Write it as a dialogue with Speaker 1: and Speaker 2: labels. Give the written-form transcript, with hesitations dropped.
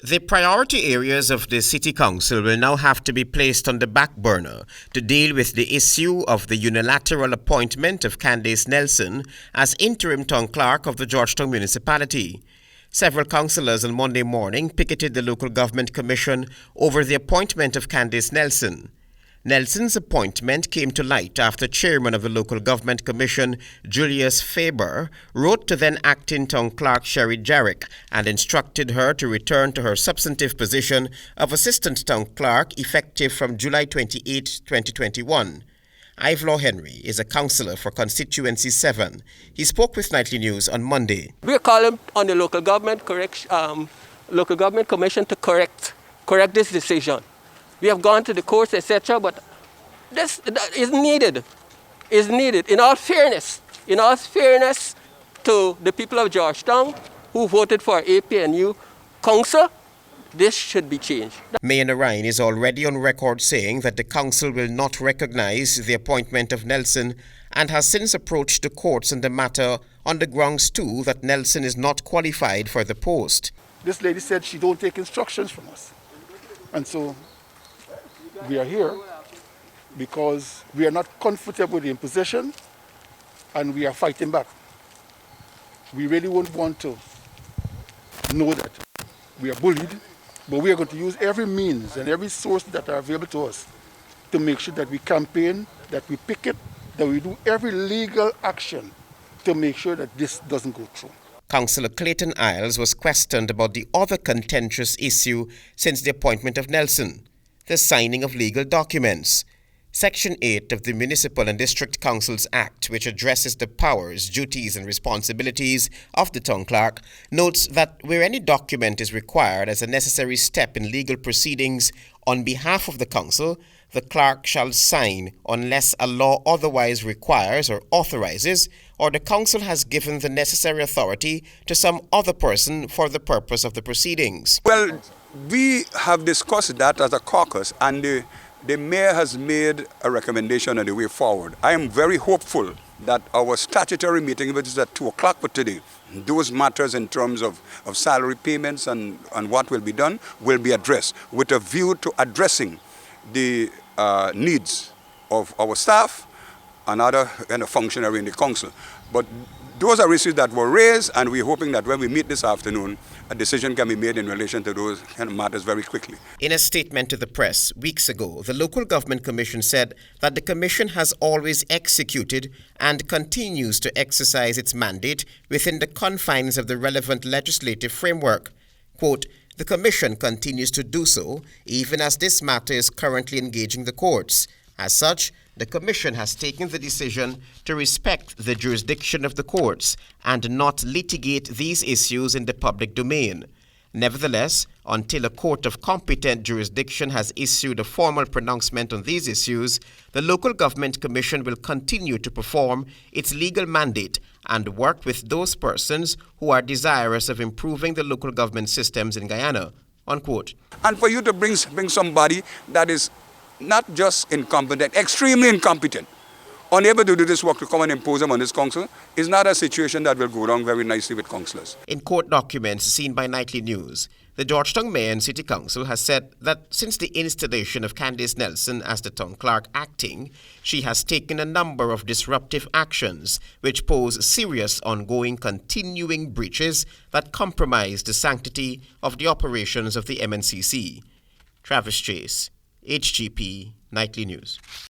Speaker 1: The priority areas of the City Council will now have to be placed on the back burner to deal with the issue of the unilateral appointment of Candace Nelson as Interim Town Clerk of the Georgetown Municipality. Several councillors on Monday morning picketed the Local Government Commission over the appointment of Candace Nelson. Nelson's appointment came to light after Chairman of the Local Government Commission, Julius Faber, wrote to then Acting Town Clerk Sherry Jarrick and instructed her to return to her substantive position of Assistant Town Clerk effective from July 28, 2021. Ivelaw Henry is a councillor for Constituency 7. He spoke with Nightly News on Monday.
Speaker 2: We are calling on the Local Government Commission to correct this decision. We have gone to the courts, etc., but this is needed. Is needed. In all fairness to the people of Georgetown who voted for APNU council, this should be changed.
Speaker 1: Mayor Narine is already on record saying that the council will not recognize the appointment of Nelson and has since approached the courts on the matter on the grounds too that Nelson is not qualified for the post.
Speaker 3: This lady said she don't take instructions from us. And so we are here because we are not comfortable with the imposition and we are fighting back. We really won't want to know that we are bullied, but we are going to use every means and every source that are available to us to make sure that we campaign, that we picket, that we do every legal action to make sure that this doesn't go through.
Speaker 1: Councillor Clayton Isles was questioned about the other contentious issue since the appointment of Nelson: the signing of legal documents. Section 8 of the Municipal and District Councils Act, which addresses the powers, duties and responsibilities of the town clerk, notes that where any document is required as a necessary step in legal proceedings on behalf of the council, the clerk shall sign unless a law otherwise requires or authorizes, or the council has given the necessary authority to some other person for the purpose of the proceedings.
Speaker 4: Well, we have discussed that as a caucus, and the mayor has made a recommendation on the way forward. I am very hopeful that our statutory meeting, which is at 2 o'clock for today, those matters in terms of salary payments and what will be done will be addressed with a view to addressing the needs of our staff and other functionary in the council. But those are issues that were raised, and we're hoping that when we meet this afternoon, a decision can be made in relation to those kind of matters very quickly.
Speaker 1: In a statement to the press weeks ago, the Local Government Commission said that the Commission has always executed and continues to exercise its mandate within the confines of the relevant legislative framework. Quote, "The Commission continues to do so, even as this matter is currently engaging the courts. As such, the Commission has taken the decision to respect the jurisdiction of the courts and not litigate these issues in the public domain. Nevertheless, until a court of competent jurisdiction has issued a formal pronouncement on these issues, the Local Government Commission will continue to perform its legal mandate and work with those persons who are desirous of improving the local government systems in Guyana." Unquote.
Speaker 4: And for you to bring somebody that is not just incompetent, extremely incompetent, unable to do this work, to come and impose them on this council, is not a situation that will go down very nicely with councillors.
Speaker 1: In court documents seen by Nightly News, the Georgetown Mayor and City Council has said that since the installation of Candace Nelson as the town clerk acting, she has taken a number of disruptive actions which pose serious ongoing continuing breaches that compromise the sanctity of the operations of the M&CC. Travis Chase, HGP Nightly News.